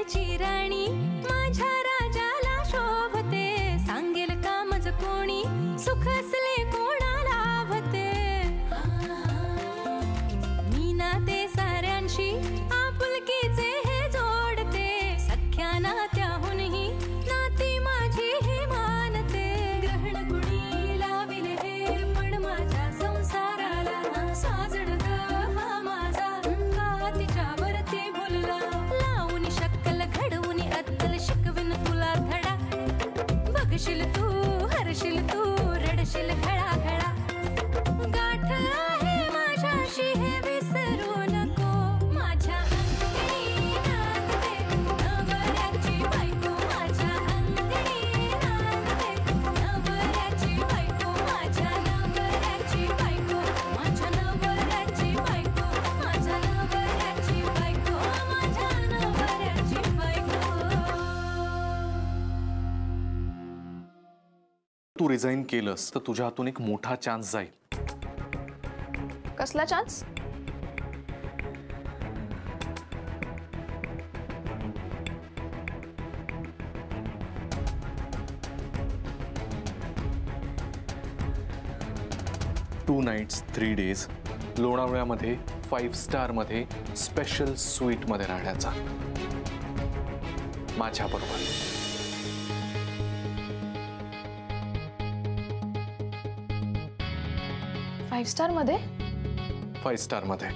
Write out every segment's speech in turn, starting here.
घरची राणी माझ्या राजाला शोभते, सांगेल कामच कोणी सुख असले कोणाला भते। मी नाते साऱ्यांशी आपुलकीचे हे जोडते, सख्या नात्याहूनही नाती माझी हे मानते। ग्रहण कुणी लाविले हे पण माझ्या संसाराला, साजड हा माझा का तिच्यावरती भुलला। लावून शक्कल घडवून अद्दल शिकविन तुला धडा, बघशील तू हरशील तू रडशील घळा घळा। गाठ आहे माझ्याशी हे विसरू नको, माझ्या अंगणी नांदते नवऱ्याची बायको, माझ्या अंगणी नांदते नवऱ्याची बायको, माझ्या नवऱ्याची बायको, माझ्या नवऱ्याची बायको, माझ्या नवऱ्याची बायको, माझ्या नवऱ्याची बायको। तू रिझाइन केलंस तर तुझ्या हातून एक मोठा चान्स जाईल। कसला चान्स? टू नाईट्स 3 डेज लोणावळ्यामध्ये 5 स्टार मध्ये स्पेशल स्वीट मध्ये राहण्याचा माझ्याबरोबर। 5 स्टार मध्ये? 5 स्टार मध्ये।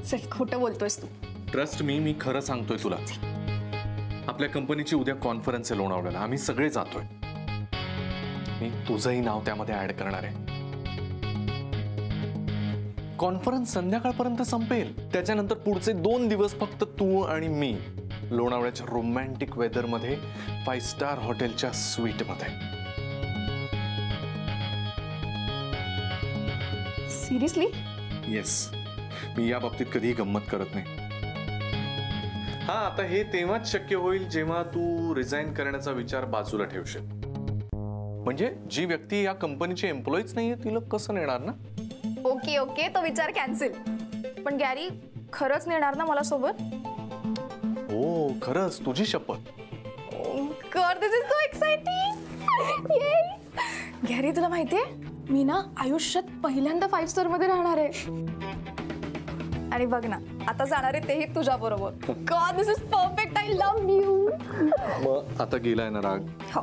चल, खोटं बोलतोयस तू। ट्रस्ट मी खरं सांगतोय तुला। आपल्या कंपनीची उद्या कॉन्फरन्स आहे लोणावळ्याला, आम्ही सगळे जातोय। मी तुझंही नाव त्यामध्ये ऍड करणार आहे। कॉन्फरन्स संध्याकाळपर्यंत संपेल, त्याच्यानंतर पुढचे 2 दिवस फक्त तू आणि मी लोणावळ्याच्या रोमॅन्टिक वेदर मध्ये 5 स्टार हॉटेलच्या स्वीट मध्ये। सिरियसली? येस, मी या बाबतीत कधीही गंमत करत नाही। हा, आता हे तेव्हाच शक्य होईल जेव्हा तू रिझाइन करण्याचा विचार बाजूला ठेवशील। म्हणजे जी व्यक्ती या कंपनीची एम्प्लॉईच नाहीये तिला कसं नेणार ना? ओके ओके, तो विचार कॅन्सल। पण गॅरी, खरंच नेणार ना मला सोबत? हो, खरंच, तुझी शपथ। God, this is so exciting. Gary, तुला माहितीये मी ना आयुष्यात पहिल्यांदा 5 स्टार मध्ये राहणार आहे। आणि बघ ना, आता जाणार आहे तेही तुझ्या बरोबर। God, this is perfect, I love you. मग आता गेलाय ना राग? हो।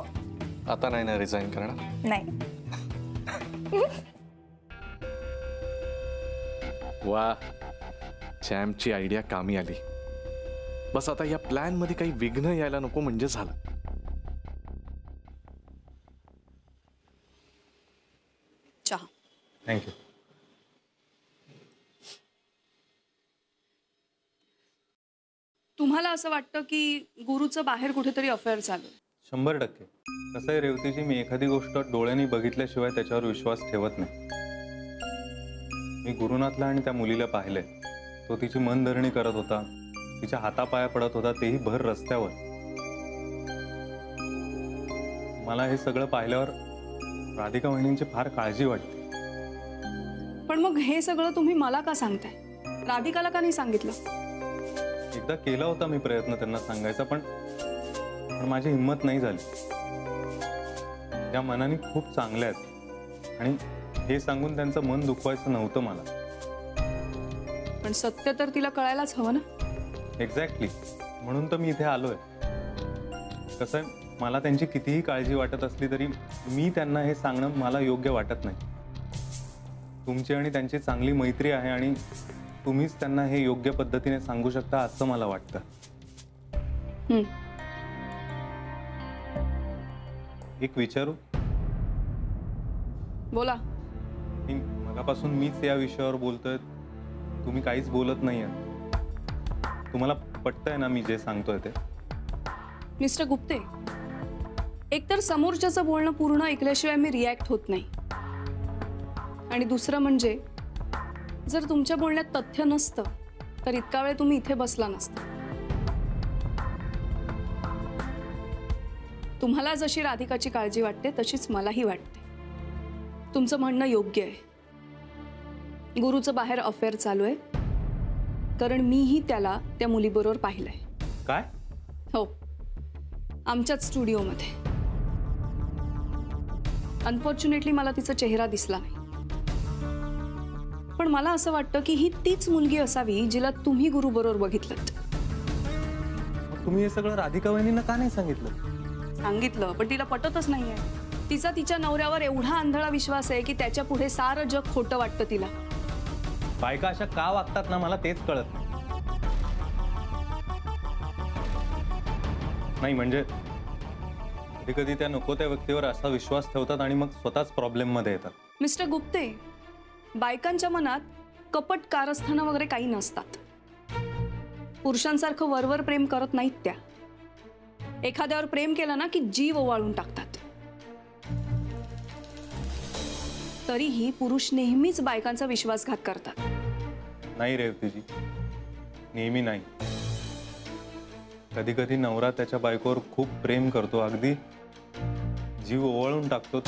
आता नाही ना रिझाइन करणार? नाही। वा, चॅम्पची आयडिया कामी आली। बस आता या प्लॅन मध्ये काही विघ्न यायला नको म्हणजे झालं। चहा। थँक्यू। तुम्हाला असं वाटतं की गुरुचं बाहेर कुठेतरी अफेअर चालू? 100%। कसं आहे रेवतीजी, मी एखादी गोष्ट डोळ्यांनी बघितल्याशिवाय त्याच्यावर विश्वास ठेवत नाही। मी गुरुनाथला आणि त्या मुलीला पाहिलंय। तो तिची मनधरणी करत होता, तिच्या हातापाया पडत होता, तेही भर रस्त्यावर। मला हे सगळं पाहिल्यावर राधिका वहिनींची फार काळजी वाटते। पण मग हे सगळं तुम्ही मला का सांगताय? राधिकाला का नाही सांगितलं? एकदा केला होता मी प्रयत्न त्यांना सांगायचा, पण माझी हिंमत नाही झाली। त्या मनाने खूप चांगल्या आहेत आणि हे सांगून त्यांचं मन दुखवायचं नव्हतं मला। पण सत्य तर तिला कळायलाच हवं ना? एक्झॅक्टली, म्हणून तर मी इथे आलोय। कसं आहे, मला त्यांची कितीही काळजी वाटत असली तरी मी त्यांना हे सांगणं मला योग्य वाटत नाही। तुमची आणि त्यांची चांगली मैत्री आहे आणि तुम्हीच त्यांना हे योग्य पद्धतीने सांगू शकता असं मला वाटतं। एक विचारू? बोला। मगापासून मीच या विषयावर बोलतोय, तुम्ही काहीच बोलत नाहीये। तुम्हाला पटतंय ना मी जे सांगतोय ते? मिस्टर गुप्ते, एकतर समोरच्याचं बोलणं पूर्ण ऐकल्याशिवाय मी रिॲक्ट होत नाही, आणि दुसरं म्हणजे जर तुमच्या बोलण्यात तथ्य नसतं तर इतका वेळ तुम्ही इथे बसला नसता। तुम्हाला जशी राधिकाची काळजी वाटते तशीच मलाही वाटते। तुमचं म्हणणं योग्य आहे। गुरुचं बाहेर अफेअर चालू आहे, कारण मीही त्याला त्या मुलीबरोबर पाहिलंय। काय? हो, आमच्याच स्टुडिओमध्ये. अनफॉर्च्युनेटली मला तिचा चेहरा दिसला नाही, पण मला असं वाटतं की ही तीच मुलगी असावी जिला तुम्ही गुरु बरोबर बघितलं. तुम्ही हे सगळं राधिका वहिनींना का नाही सांगितलं? सांगितलं, पण तिला पटतच नाहीये. तिचा तिच्या नवऱ्यावर एवढा आंधळा विश्वास आहे की त्याच्या पुढे सारं जग खोटं वाटतं तिला. बायका अशा का वागतात ना, मला तेच कळत नाही. म्हणजे कधी कधी त्या नको त्या व्यक्तीवर असा विश्वास ठेवतात आणि मग स्वतःच प्रॉब्लेम मध्ये येतात. मिस्टर गुप्ते, बायकांच्या मनात कपट कारस्थानं वगैरे काही नसतात. पुरुषांसारखं वरवर प्रेम करत नाहीत त्या. एखाद्यावर प्रेम केलं ना की जीव ओवाळून टाकतात. तरीही पुरुष नेहमीच बायकांचा विश्वासघात करतात. नाही रेवतीजी, नेहमी नाही. कधी कधी नवरा त्याच्या बायकोवर खूप प्रेम करतो, अगदी जीव ओवाळून टाकतो,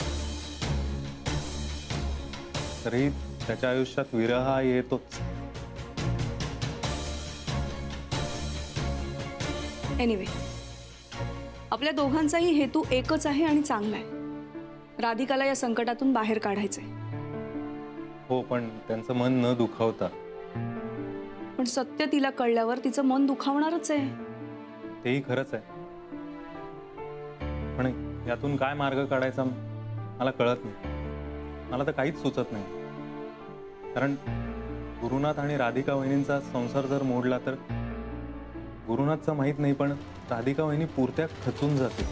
तरी त्याच्या आयुष्यात विरह हा येतोच. एनिवे, आपल्या दोघांचाही हेतू एकच आहे आणि चांगला आहे. राधिकाला या संकटातून बाहेर काढायचंय. हो, पण त्यांचं मन न दुखावता. पण सत्य तिला कळल्यावर तिचं मन दुखावणारच आहे. तेही खरंच आहे, पण यातून काय मार्ग काढायचा मला कळत नाही. मला तर काहीच सुचत नाही. कारण गुरुनाथ आणि राधिका वहिनींचा संसार जर मोडला तर गुरुनाथचं माहित नाही, पण राधिका वहिनी पुरत्या खचून जाते.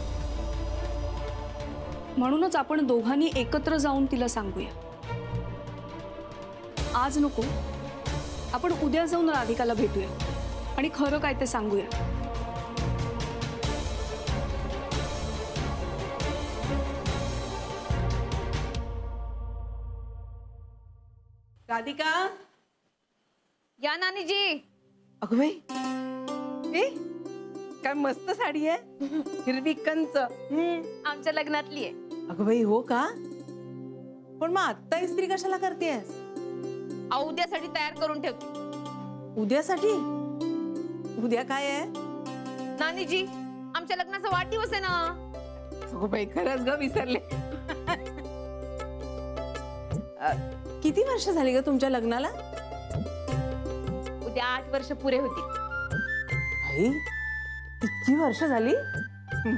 म्हणूनच आपण दोघांनी एकत्र जाऊन तिला सांगूया. आज नको, आपण उद्या जाऊन राधिकाला भेटूया आणि खरं काय ते सांगूया. राधिका, या नानीजी. अगं बाई, ए काय मस्त साडी आहे, हिरवी कंच. आमच्या लग्नातली आहे. अगं बाई, हो का? पण मग आत्ता इस्त्री कशाला करतेस? उद्यासाठी तयार करून ठेवते. उद्यासाठी? उद्या काय आहे? नानीजी, आमच्या लग्नाचा वाढदिवस आहे ना. अगं बाई, खरंच ग विसरले. किती वर्ष झाली ग तुमच्या लग्नाला? उद्या 8 वर्ष पुरे होती. आई, इतकी वर्ष झाली?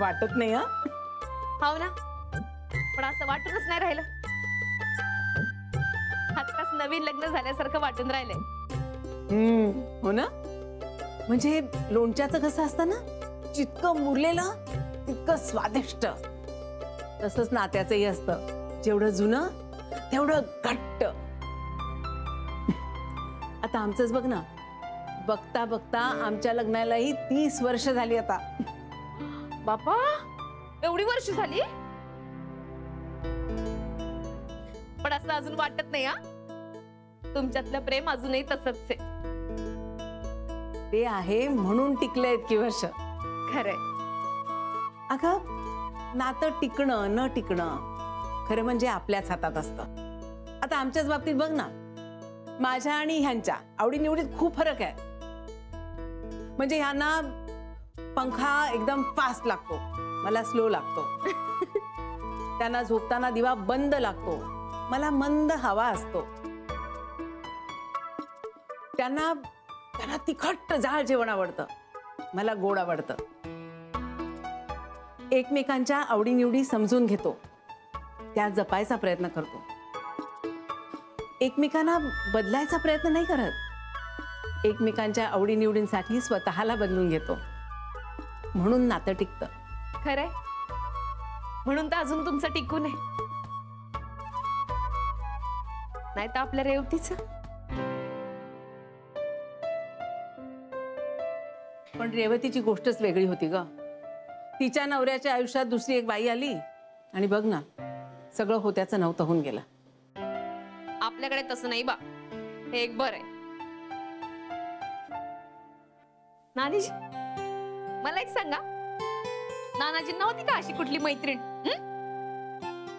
वाटत नाही. हो ना, पण असं वाटूनच नाही राहिलं. आत्ताच नवीन लग्न झाल्यासारखं वाटून राहिलंय. हो ना. म्हणजे लोणच्याचं कसं असतं ना, जितकं मुरलेलं तितकं स्वादिष्ट, तसंच नात्याचंही असतं. जेवढं जुनं तेवढं घट्ट. आता आमचंच बघ ना, बघता बघता आमच्या लग्नालाही 30 वर्ष झाली आता. बापा, एवढी वर्ष झाली? पण असं अजून वाटत नाही. तुमच्यातलं प्रेम अजूनही तसंच आहे. ते आहे म्हणून टिकले इतकी वर्ष. खरंय. अगं, नातं टिकणं न टिकणं खरं म्हणजे आपल्याच हातात असतं. आता आमच्याच बाबतीत बघ ना, माझ्या आणि ह्यांच्या आवडीनिवडीत खूप फरक आहे. म्हणजे ह्यांना पंखा एकदम फास्ट लागतो, मला स्लो लागतो. त्यांना झोपताना दिवा बंद लागतो, मला मंद हवा असतो. त्यांना तिखट जाळ जेवण आवडतं, मला गोड आवडतं. एकमेकांच्या आवडीनिवडी समजून घेतो, त्या जपायचा प्रयत्न करतो. एकमेकांना बदलायचा प्रयत्न नाही करत. एकमेकांच्या आवडीनिवडींसाठी स्वतःला बदलून घेतो. म्हणून नातं टिकतं. खरंय. म्हणून तर अजून तुमचं टिकून आहे. नाही तर आपल्या रेवतीचं. पण रेवतीची गोष्टच वेगळी होती ग. तिच्या नवऱ्याच्या आयुष्यात दुसरी एक बाई आली आणि बघ ना, सगळं होत्याचं नव्हतं होऊन गेलं. आपल्याकडे तसं नाही बा. हे एक बरं आहे. नानीजी, मला एक सांगा, नानाजींना होती का अशी कुठली मैत्रीण?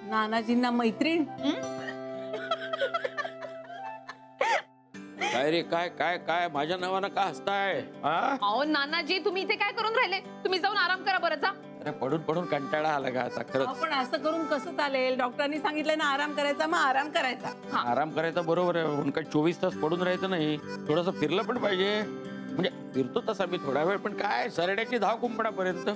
नानाजींना मैत्रीण? काय रे काय काय काय माझ्या नावानं का हसताय? अहो नानाजी तुम्ही इथे काय करून राहिले? तुम्ही जाऊन आराम करा बरं जा. अरे पडून पडून कंटाळा आला का आता खरंच. पण असं करून कसं चालेल? डॉक्टरांनी सांगितलं ना आराम करायचा, मग आराम करायचा. आराम करायचा बरोबर आहे, पण काय 24 तास पडून राहायचं नाही. थोडस फिरलं पण पाहिजे. म्हणजे फिरतो तसा मी थोडा वेळ, पण काय सरड्याची धाव कुंपणापर्यंत.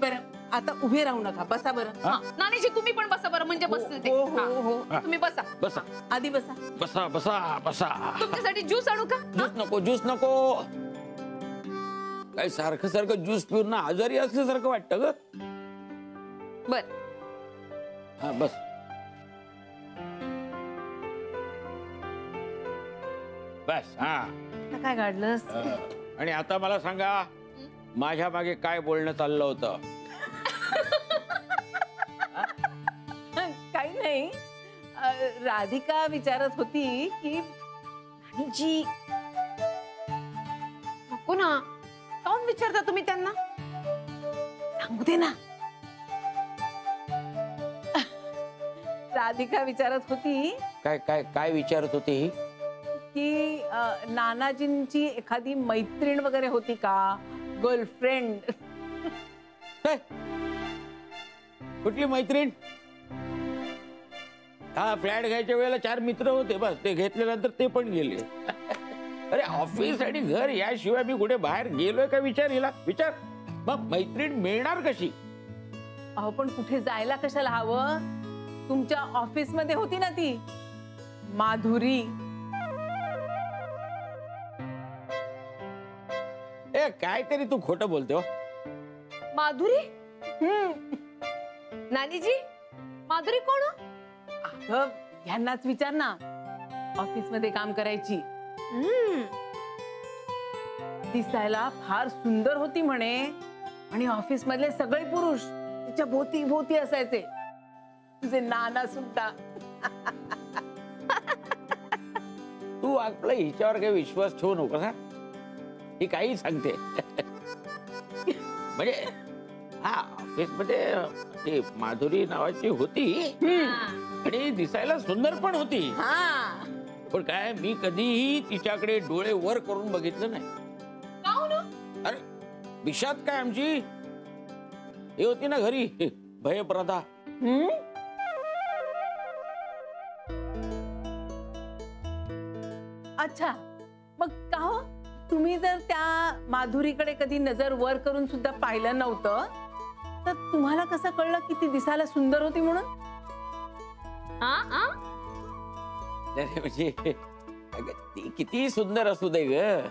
बरं आता उभे राहू नका, बसा बरं. नानीजी तुम्ही पण बसा बरं, म्हणजे बसतील ते. हो, हो, हो. हा, तुम्ही बसा. बसा आधी बसा. बसा बसा बसा. तुमच्यासाठी ज्यूस आणू का? ज्यूस नको ज्यूस नको. काय सारखं सारखं ज्यूस पिऊन ना आजारी असल्यासारखं वाटतं ग. बर हा बस. बस हा. काय काढलंस? आणि आता मला सांगा, माझ्या मागे काय बोलणं चाललं होतं? काही नाही. राधिका विचारत होती की जी नको ना, काऊन विचारता तुम्ही त्यांना? सांगू दे ना. राधिका विचारत होती काय काय काय विचारत होती ही? की नानाजींची एखादी मैत्रीण वगैरे होती का, गर्लफ्रेंड? हे? कुठली मैत्रीण? हा फ्लॅट घ्यायच्या वेळेला 4 मित्र होते, बस ते घेतल्यानंतर ते पण गेले. अरे ऑफिस आणि घर याशिवाय मी कुठे बाहेर गेलोय का विचार हिला विचार. मग मैत्रीण मिळणार कशी? अहो पण कुठे जायला कशाला हवं? तुमच्या ऑफिस मध्ये होती ना ती माधुरी. ए काहीतरी तू खोटं बोलते हो. माधुरी? नानीजी माधुरी कोण? अगं यांनाच विचार ना, ऑफिस मध्ये काम करायची. दिसायला फार सुंदर होती म्हणे, आणि ऑफिस मधले सगळे पुरुष तिच्या भोवती भोवती असायचे, तुझे नाना सुद्धा. तू आपला हिच्यावर काही विश्वास ठेवू नकोस हा. ही काही सांगते. म्हणजे हा ऑफिस मध्ये ती माधुरी नावाची होती आणि दिसायला सुंदर पण होती. पण काय मी कधीही तिच्याकडे डोळे वर करून बघितलं नाही. अरे विषात काय आमची हे होती ना घरी भयप्रदा. अच्छा मग का हो, तुम्ही जर त्या माधुरीकडे कधी नजर वर करून सुद्धा पाहिलं नव्हतं, तर तुम्हाला कसं कळलं की ती दिसायला सुंदर होती म्हणून? म्हणजे ती किती सुंदर असू दे ग,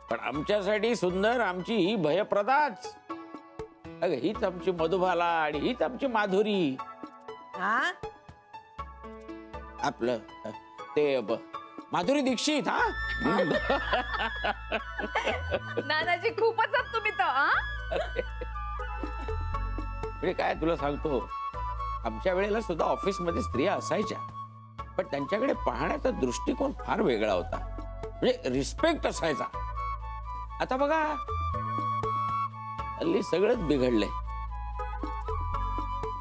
पण आमच्यासाठी सुंदर आमची ही भयप्रदाच. अगं हीच आमची मधुबाला आणि हीच आमची माधुरी. आपलं ते माधुरी दीक्षित. हा नानाजी खूपच आहात तुम्ही तर. म्हणजे काय तुला सांगतो, आमच्या वेळेला सुद्धा ऑफिस मध्ये स्त्रिया असायच्या, पण त्यांच्याकडे पाहण्याचा दृष्टिकोन फार वेगळा होता. म्हणजे रिस्पेक्ट असायचा. आता बघा हल्ली सगळंच बिघडलंय.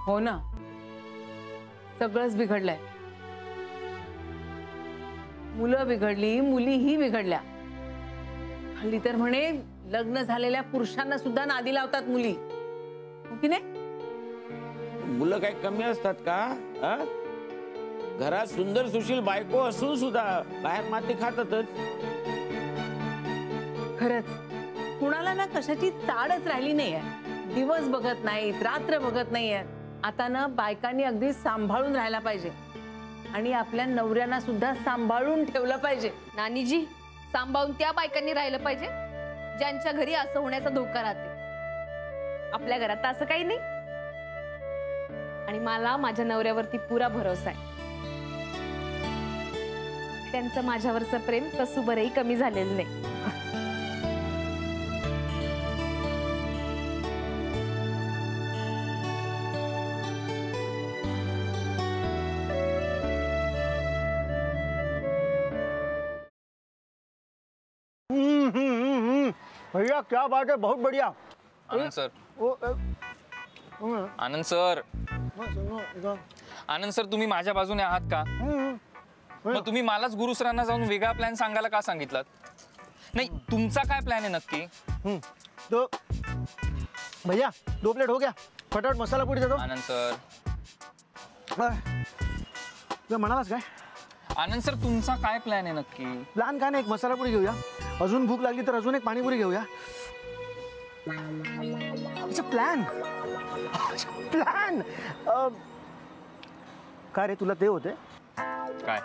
हो ना, सगळंच बिघडलंय. मुलं बिघडली, मुलीही बिघडल्या. हल्ली तर म्हणे लग्न झालेल्या पुरुषांना सुद्धा नादी लावतात मुली, हो की नाही? मुलं काही कमी असतात का? घरात सुंदर सुशील बायको असून सुद्धा बाहेर माती खातातच. खरंच कुणाला ना कशाची चाडच राहिली नाहीये. दिवस बघत नाहीत, रात्र बघत नाहीये. आता ना बायकांनी अगदी सांभाळून राहायला पाहिजे, आणि आपल्या नवऱ्यांना सुद्धा सांभाळून ठेवलं पाहिजे. नानीजी सांभाळून त्या बायकांनी राहिलं पाहिजे ज्यांच्या घरी असं होण्याचा धोका राहते. आपल्या घरात तर असं काही नाही, आणि मला माझ्या नवऱ्यावरती पुरा भरोसा आहे. त्यांचं माझ्यावरचं प्रेम कसुबरही कमी झालेलं नाही. भैया क्या बात है, बहुत बढ़िया. आनंद सर, आनंद सर, आनंद सर, तुम्ही माझ्या बाजूने आहात का? मग तुम्ही मलाच गुरुसरांना जाऊन वेगळा प्लॅन सांगायला का सांगितलं? नाही, तुमचा काय प्लॅन आहे नक्की? तो भैया 2 प्लेट हो गया, फटाफट मसाला पुरी देतो. आनंद सर, तू म्हणालास काय? आनंद सर, तुमचा काय प्लॅन आहे नक्की? प्लॅन काय नाही, एक मसाला पुरी घेऊया, अजून भूक लागली तर अजून एक पाणीपुरी घेऊया. प्लॅन प्लॅन काय रे, तुला ते होते काय?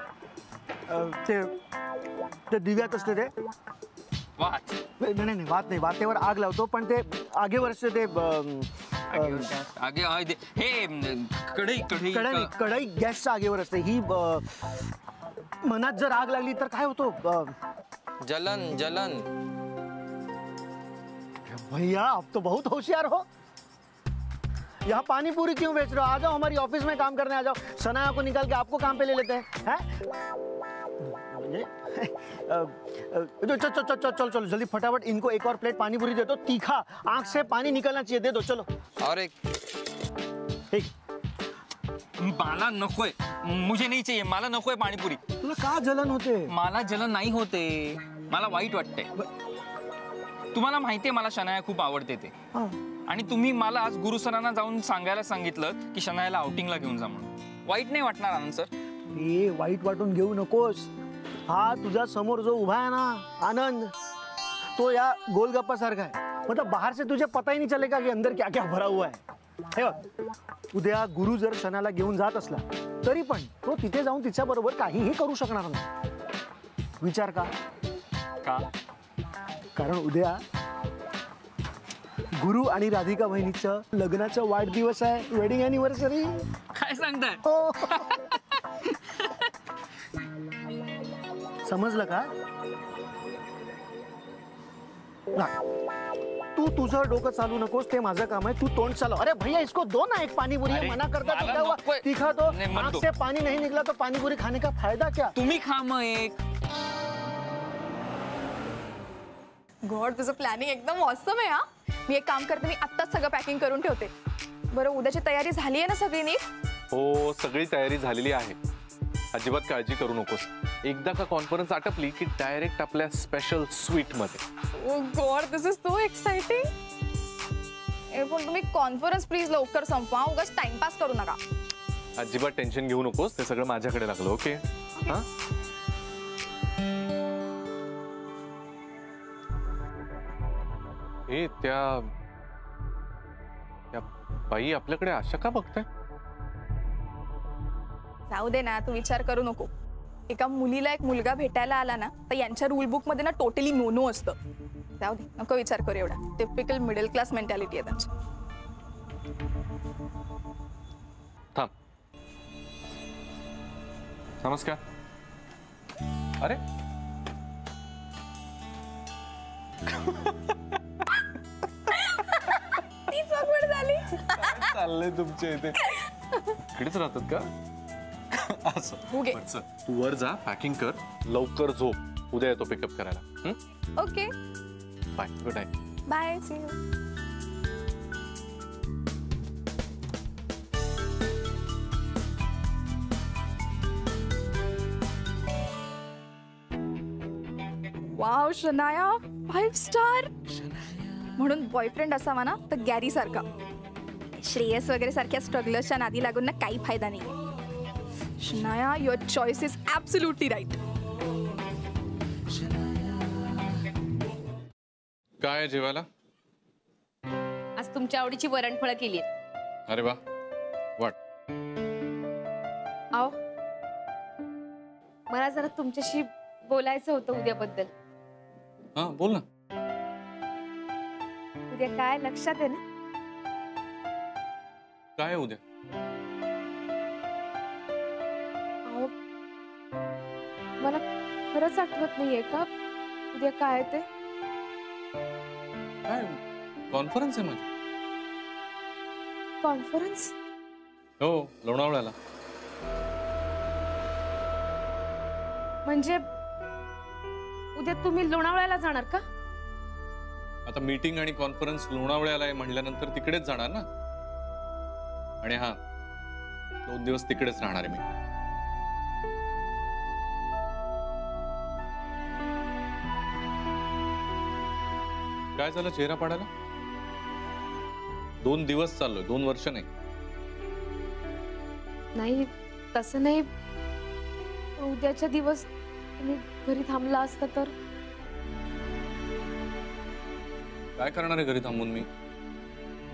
ते दिव्यात असते ते वाच. नाही वात नाही, वातेवर आग लावतो, पण ते आगेवर असते ते आगे हे कढई कढई कढई गॅसच्या आगेवर असते. ही मनात जर आग लागली तर काय होतो? जलन जलन. भैया आप तो बहुत होशियार हो. यहाँ पानी पूरी क्यों बेच रहे हो? आ जाओ हमारी ऑफिस में काम करने आ जाओ. सनाया को निकाल के आपको काम पे ले लेते हैं. चलो चलो जल्दी फटाफट इनको एक और प्लेट पानी पूरी दे दो. तीखा, आंख से पानी निकलना चाहिए. दे दो चलो. और एक मला नकोय, मुझे नहीं चाहिए, मला नकोय पाणीपुरी. तुला का जलन होते? मला जलन नाही होते, मला वाईट वाटते. तुम्हाला माहितीये मला शनाया खूप आवडते ते, आणि तुम्ही मला आज गुरुसरांना जाऊन सांगायला सांगितलं की शनायाला आउटिंगला घेऊन जा म्हणून. वाईट नाही वाटणार आनंद सर? हे वाईट वाटून घेऊ नकोस. हा तुझा समोर जो उभा है ना आनंद, तो या गोलगप्पा सारखा है. मतलब बाहर से तुझे पता ही नहीं चलेगा कि अंदर क्या क्या भरा हुआ है. हे बघ, उद्या गुरु जर शनाला घेऊन जात असला तरी पण तो तिथे जाऊन तिच्या बरोबर काहीही करू शकणार नाही. विचार का? कारण उद्या गुरु आणि राधिका बहिणीचं लग्नाचा वाढदिवस आहे, वेडिंग अॅनिव्हर्सरी. काय सांगताय? हो. समजलं का? तू तुझं डोकं चालू नकोस, ते माझं काम आहे. तू तोंड चालव. अरे भैया इसको दो ना एक पानीपुरी. मना करता तो क्या हुआ? तीखा तो, आंख से पानी नहीं निकला तो पानीपुरी खाने का फायदा क्या? तुम्ही खा मग एक. गॉड, तुझं प्लॅनिंग एकदम ऑसम आहे. हा, मी एक काम करते, मी आत्ताच सगळं पॅकिंग करून ठेवते. बरं, उद्याची तयारी झाली आहे ना सगळी नीट? हो, सगळी तयारी झालेली आहे. अजिबात काळजी करू नकोस. एकदा का कॉन्फरन्स आटपली की डायरेक्ट आपल्या स्पेशल स्वीट मध्ये. Oh god, this is so exciting. पण तुम्ही कॉन्फरन्स प्लीज लवकर संपवा, उगाच टाइमपास करू नका. अजिबात टेन्शन घेऊ नकोस, ते सगळं माझ्याकडे लागलं. ओके? हा, हे त्या बाई आपल्याकडे अशा का बघताय? जाऊ दे ना, तू विचार करू नको. एका मुलीला एक मुलगा भेटायला आला ना तर यांच्या रूल बुक मध्ये ना टोटली मोनो असतं. जाऊ दे, नको विचार करू एवढा. टिपिकल मिडल क्लास मेंटॅलिटी आहे त्यांची. थांब. नमस्कार. अरे तीच awkward झाली. चाललंय तुमच्या इथे? इकडेच राहतात का? असं. तू वर जा, पॅकिंग कर, लवकर झोप. उद्या येतो पिकअप करायला. Okay, bye. Good night. Bye, see you. Wow Shanaya, 5 star. म्हणून बॉयफ्रेंड असावा ना तर गॅरी सारखा. श्रेयस वगैरे सारख्या स्ट्रगलर्सच्या नादी लागून ना काही फायदा नाही. Shanaya, your choice is absolutely right. काय जेवायला? आज तुमच्या आवडीची वरणफळं केली आहेत. अरे वा, वाट. आओ, मला जरा तुमच्याशी बोलायचं होतं उद्याबद्दल. हा, बोल ना. उद्या काय लक्षात आहे ना? काय उद्या? आओ, मला खरंच आठवत नाहीये का उद्या काय ते. काय कॉन्फरन्स आहे माझी? कॉन्फरन्स? हो, लोणावळ्याला. म्हणजे उद्या तुम्ही लोणावळ्याला जाणार का? आता मीटिंग आणि कॉन्फरन्स लोणावळ्याला आहे म्हणल्यानंतर तिकडेच जाणार ना. आणि हा, 2 दिवस तिकडेच राहणार आहे मी. काय झालं चेहरा पाडायला? 2 दिवस चाललोय, 2 वर्ष नाही. नाही तसं नाही, उद्याच्या दिवस तुम्ही घरी थांबला असता तर. काय करणार आहे घरी थांबून मी?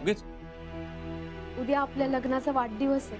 उगीच उद्या आपल्या लग्नाचा वाढदिवस आहे.